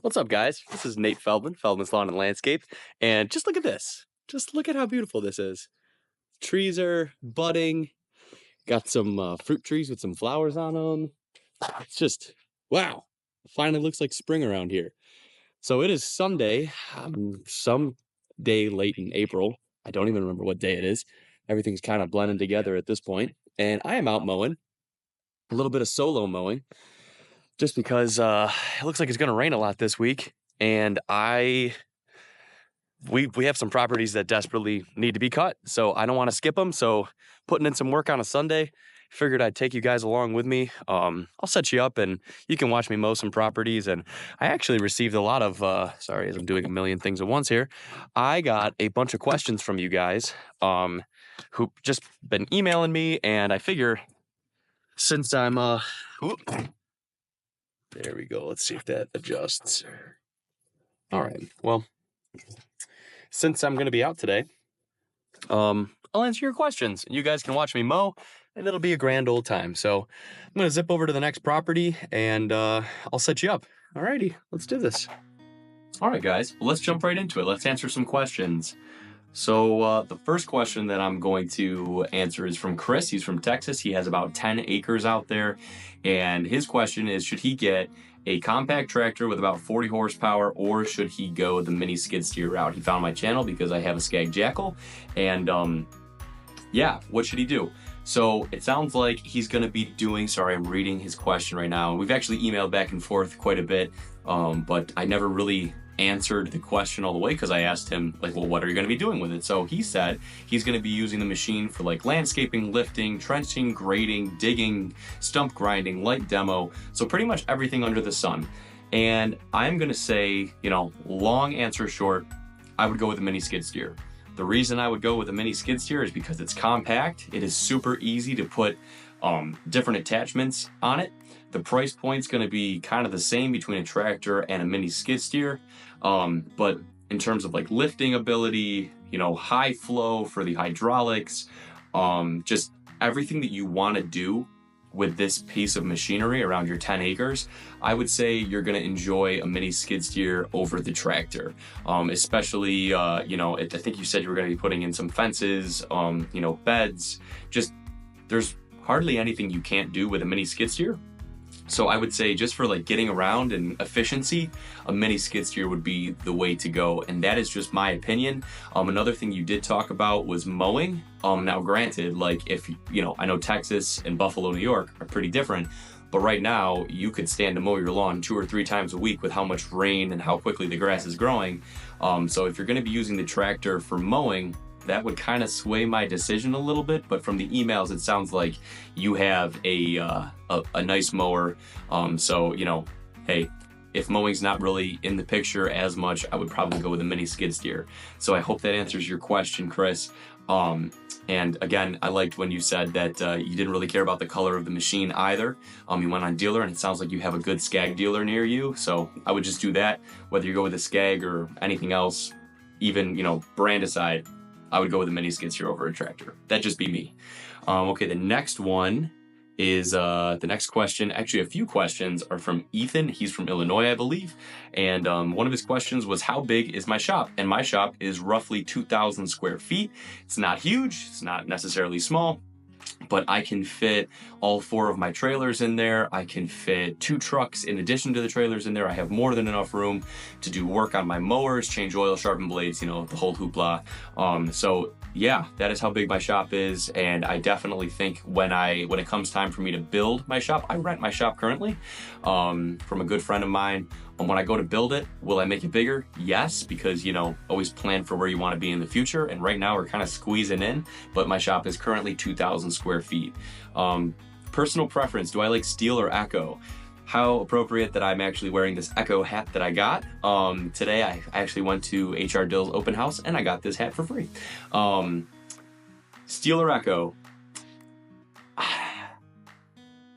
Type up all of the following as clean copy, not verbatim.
What's up, guys? This is Nate Feldman, Feldman's Lawn and Landscape, and just look at this. Just look at how beautiful this is. Trees are budding, got some fruit trees with some flowers on them. It's just, wow. Finally looks like spring around here. So it is Sunday, some day late in April. I don't even remember what day it is. Everything's kind of blending together at this point, and I am out mowing, a little bit of solo mowing, just because it looks like it's going to rain a lot this week, and we have some properties that desperately need to be cut, so I don't want to skip them. So putting in some work on a Sunday, figured I'd take you guys along with me. I'll set you up and you can watch me mow some properties. And I actually received a lot of, sorry, as I'm doing a million things at once here, I got a bunch of questions from you guys who just been emailing me, and I figure since I'm, there we go. Let's see if that adjusts. All right. Well, since I'm going to be out today, I'll answer your questions. You guys can watch me mow, and it'll be a grand old time. So I'm going to zip over to the next property, and I'll set you up. All righty. Let's do this. All right, guys. Well, let's jump right into it. Let's answer some questions. So the first question that I'm going to answer is from Chris. He's from Texas. He has about 10 acres out there. And his question is, should he get a compact tractor with about 40 horsepower, or should he go the mini skid steer route? He found my channel because I have a Skag Jackal. And yeah, what should he do? So it sounds like he's going to be doing, sorry, I'm reading his question right now. We've actually emailed back and forth quite a bit, but I never really answered the question all the way because I asked him, like, well, what are you going to be doing with it? So he said he's going to be using the machine for like landscaping, lifting, trenching, grading, digging, stump grinding, light demo. So pretty much everything under the sun. And I'm going to say, you know, long answer short, I would go with a mini skid steer. The reason I would go with a mini skid steer is because it's compact. It is super easy to put different attachments on it. The price point's going to be kind of the same between a tractor and a mini skid steer. But in terms of like lifting ability, you know, high flow for the hydraulics, just everything that you want to do with this piece of machinery around your 10 acres, I would say you're going to enjoy a mini skid steer over the tractor. Especially, you know, I think you said you were going to be putting in some fences, you know, beds, just there's hardly anything you can't do with a mini skid steer. So I would say just for like getting around and efficiency, a mini skid steer would be the way to go. And that is just my opinion. Another thing you did talk about was mowing. Now granted, like if, you know, I know Texas and Buffalo, New York are pretty different, but right now you could stand to mow your lawn 2 or 3 times a week with how much rain and how quickly the grass is growing. So if you're going to be using the tractor for mowing, that would kind of sway my decision a little bit, but from the emails, it sounds like you have a nice mower. So, you know, hey, if mowing's not really in the picture as much, I would probably go with a mini skid steer. So I hope that answers your question, Chris. And again, I liked when you said that you didn't really care about the color of the machine either. You went on dealer, and it sounds like you have a good Skag dealer near you. So I would just do that, whether you go with a Skag or anything else, even, you know, brand aside, I would go with a mini skid steer over a tractor. That'd just be me. Okay, the next one is, the next question, actually a few questions are from Ethan. He's from Illinois, I believe. And one of his questions was, how big is my shop? And my shop is roughly 2,000 square feet. It's not huge, it's not necessarily small, but I can fit all 4 of my trailers in there. I can fit 2 trucks in addition to the trailers in there. I have more than enough room to do work on my mowers, change oil, sharpen blades, you know, the whole hoopla. So yeah, that is how big my shop is. And I definitely think when it comes time for me to build my shop, I rent my shop currently from a good friend of mine. And when I go to build it, will I make it bigger? Yes, because, you know, always plan for where you want to be in the future. And right now we're kind of squeezing in, but my shop is currently 2,000 square feet. Personal preference, do I like steel or Echo? How appropriate that I'm actually wearing this Echo hat that I got. Today I actually went to HR Dill's open house and I got this hat for free. Steel or Echo?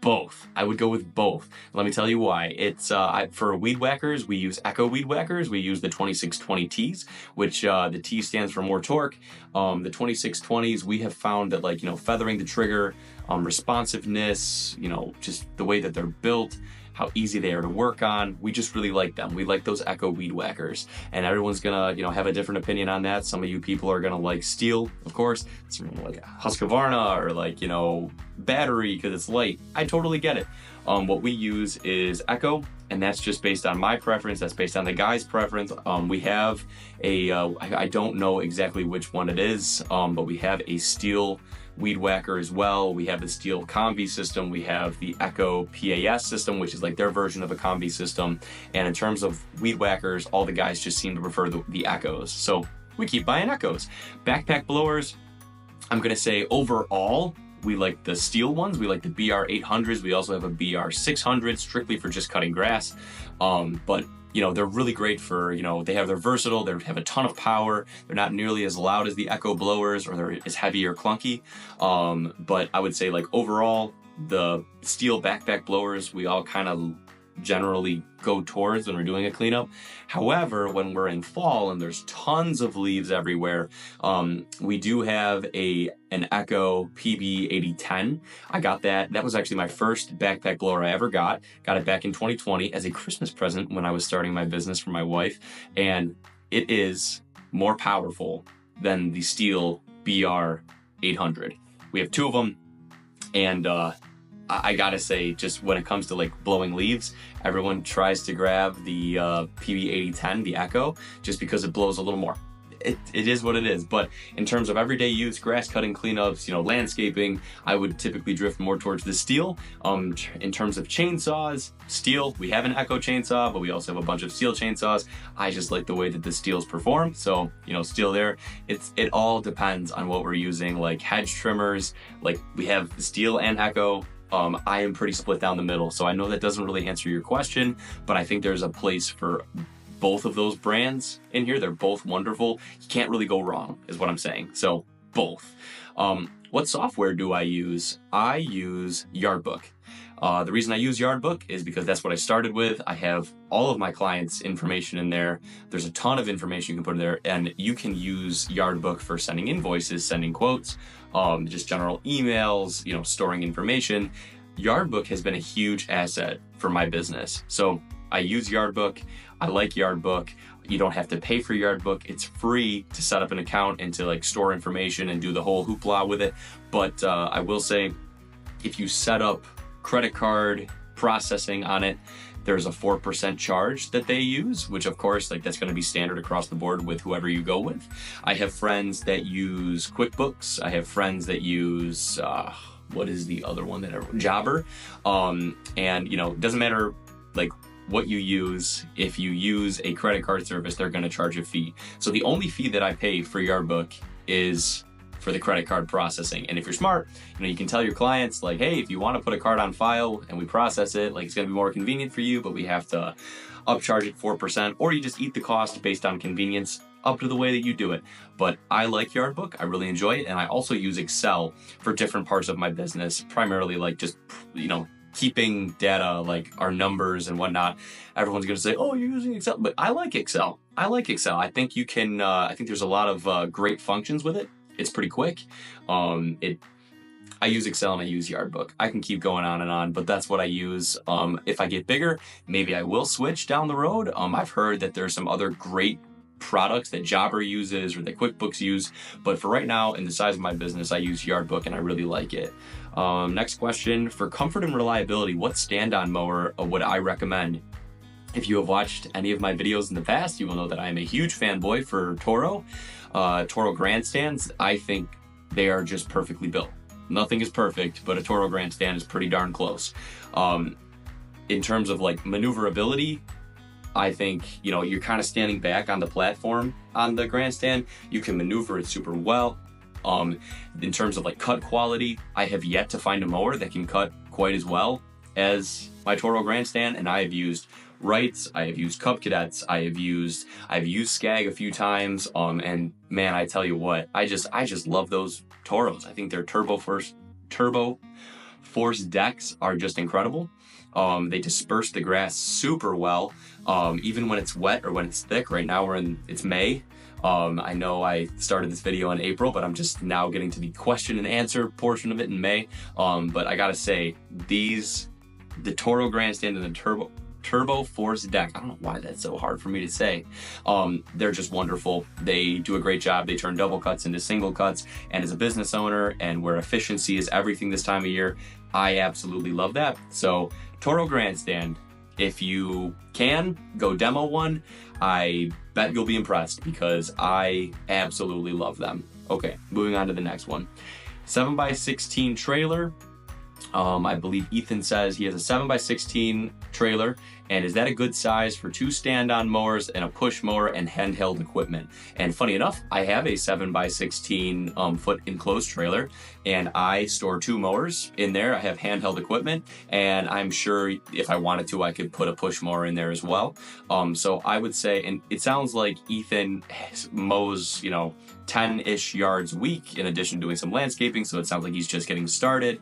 Both. I would go with both. Let me tell you why. It's for weed whackers, we use Echo weed whackers. We use the 2620Ts, which the T stands for more torque. The 2620s, we have found that, like, you know, feathering the trigger, responsiveness, you know, just the way that they're built, how easy they are to work on. We just really like them. We like those Echo weed whackers, and everyone's gonna, you know, have a different opinion on that. Some of you people are gonna like steel, of course. It's like Husqvarna or like, you know, battery because it's light. I totally get it. What we use is Echo, and that's just based on my preference. That's based on the guy's preference. We have a, I don't know exactly which one it is, but we have a steel weed whacker as well. We have the steel combi system. We have the Echo PAS system, which is like their version of a combi system. And in terms of weed whackers, all the guys just seem to prefer the Echoes. So we keep buying Echoes. Backpack blowers, I'm gonna say overall, we like the steel ones. We like the BR800s. We also have a BR600 strictly for just cutting grass. But you know, they're really great for, you know, they're versatile, they have a ton of power. They're not nearly as loud as the Echo blowers, or they're as heavy or clunky. But I would say like overall, the steel backpack blowers, we all kind of generally go towards when we're doing a cleanup. However, when we're in fall and there's tons of leaves everywhere, we do have an Echo PB8010. I got that. That was actually my first backpack blower I ever got. Got it back in 2020 as a Christmas present when I was starting my business for my wife. And it is more powerful than the steel BR800. We have two of them, and I gotta say, just when it comes to like blowing leaves, everyone tries to grab the PB8010, the Echo, just because it blows a little more. It is what it is. But in terms of everyday use, grass cutting, cleanups, you know, landscaping, I would typically drift more towards the steel. In terms of chainsaws, steel, we have an Echo chainsaw, but we also have a bunch of steel chainsaws. I just like the way that the steels perform. So, you know, steel there. It all depends on what we're using, like hedge trimmers, like we have steel and Echo. I am pretty split down the middle, so I know that doesn't really answer your question, but I think there's a place for both of those brands in here. They're both wonderful. You can't really go wrong, is what I'm saying. So both. What software do I use? I use Yardbook. The reason I use Yardbook is because that's what I started with. I have all of my clients' information in there. There's a ton of information you can put in there, and you can use Yardbook for sending invoices, sending quotes, just general emails, you know, storing information. Yardbook has been a huge asset for my business. So I use Yardbook. I like Yardbook. You don't have to pay for Yardbook. It's free to set up an account and to like store information and do the whole hoopla with it. But I will say, if you set up credit card processing on it, there's a 4% charge that they use, which of course, like that's going to be standard across the board with whoever you go with. I have friends that use QuickBooks. I have friends that use, what is the other one that Jobber? And you know, it doesn't matter like what you use. If you use a credit card service, they're going to charge a fee. So the only fee that I pay for Yardbook is for the credit card processing. And if you're smart, you know, you can tell your clients like, hey, if you want to put a card on file and we process it, like it's going to be more convenient for you, but we have to upcharge it 4%, or you just eat the cost based on convenience, up to the way that you do it. But I like Yardbook. I really enjoy it. And I also use Excel for different parts of my business, primarily like just, you know, keeping data like our numbers and whatnot. Everyone's going to say, oh, you're using Excel, but I like Excel. I like Excel. I think you can, I think there's a lot of great functions with it. It's pretty quick. I use Excel and I use Yardbook. I can keep going on and on, but that's what I use. If I get bigger, maybe I will switch down the road. I've heard that there's some other great products that Jobber uses or that QuickBooks use, but for right now, in the size of my business, I use Yardbook and I really like it. Next question, for comfort and reliability, what stand-on mower would I recommend? If you have watched any of my videos in the past, you will know that I am a huge fanboy for Toro. Toro grandstands, I think they are just perfectly built. Nothing is perfect, but a Toro grandstand is pretty darn close. In terms of like maneuverability, I think, you know, you're kind of standing back on the platform on the grandstand. You can maneuver it super well. In terms of like cut quality, I have yet to find a mower that can cut quite as well as my Toro grandstand, and I have used Wrights, I have used Cub Cadets, I've used Skag a few times, and man, I tell you what, I just love those Toros. I think their turbo force decks are just incredible. They disperse the grass super well, even when it's wet or when it's thick. Right now it's May. I know I started this video in April, but I'm just now getting to the question and answer portion of it in May. But I gotta say, these the Toro Grandstand and the Turbo Force deck. I don't know why that's so hard for me to say. They're just wonderful. They do a great job. They turn double cuts into single cuts. And as a business owner, and where efficiency is everything this time of year, I absolutely love that. So Toro Grandstand, if you can, go demo one. I bet you'll be impressed because I absolutely love them. Okay, moving on to the next one. 7x16 trailer. I believe Ethan says he has a 7x16 trailer, and is that a good size for 2 stand-on mowers and a push mower and handheld equipment? And funny enough, I have a 7x16 foot enclosed trailer, and I store 2 mowers in there. I have handheld equipment, and I'm sure if I wanted to, I could put a push mower in there as well. So I would say, and it sounds like Ethan mows, 10-ish yards a week in addition to doing some landscaping, so it sounds like he's just getting started.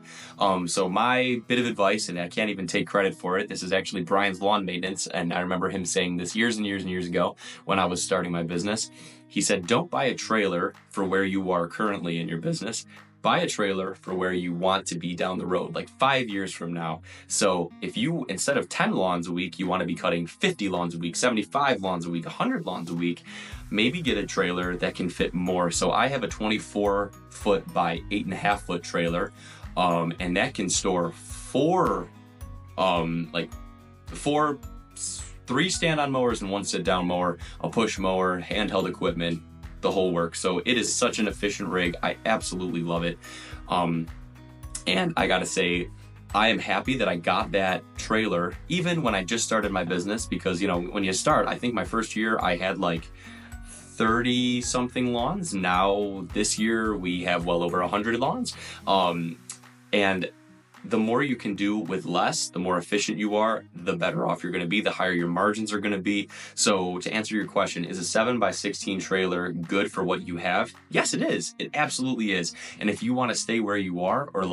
So my bit of advice, and I can't even take credit for it, this is actually Brian's lawn maintenance, and I remember him saying this years and years and years ago when I was starting my business. He said, don't buy a trailer for where you are currently in your business. Buy a trailer for where you want to be down the road, like 5 years from now. So if you, instead of 10 lawns a week, you want to be cutting 50 lawns a week, 75 lawns a week, 100 lawns a week, maybe get a trailer that can fit more. So I have a 24 foot by 8.5 foot trailer, and that can store 3 stand-on mowers and 1 sit-down mower, a push mower, handheld equipment, the whole work. So it is such an efficient rig. I absolutely love it. And I gotta say, I am happy that I got that trailer even when I just started my business, because when you start, I think my first year I had like 30 something lawns. Now this year we have well over 100 lawns. And the more you can do with less, the more efficient you are, the better off you're going to be, the higher your margins are going to be. So to answer your question, is a 7x16 trailer good for what you have? Yes, it is. It absolutely is. And if you want to stay where you are, or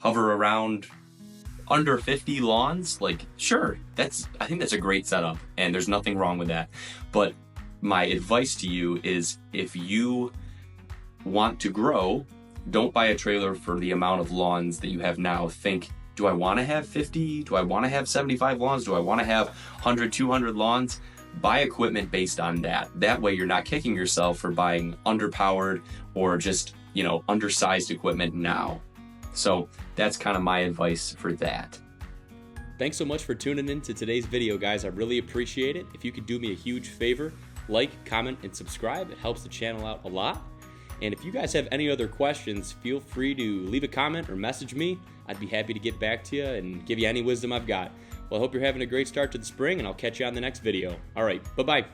hover around under 50 lawns, sure, I think that's a great setup, and there's nothing wrong with that. But my advice to you is, if you want to grow, don't buy a trailer for the amount of lawns that you have now. Think, do I want to have 50? Do I want to have 75 lawns? Do I want to have 100, 200 lawns? Buy equipment based on that. That way you're not kicking yourself for buying underpowered or just, undersized equipment now. So that's kind of my advice for that. Thanks so much for tuning in to today's video, guys. I really appreciate it. If you could do me a huge favor, like, comment, and subscribe. It helps the channel out a lot. And if you guys have any other questions, feel free to leave a comment or message me. I'd be happy to get back to you and give you any wisdom I've got. Well, I hope you're having a great start to the spring, and I'll catch you on the next video. All right, bye-bye.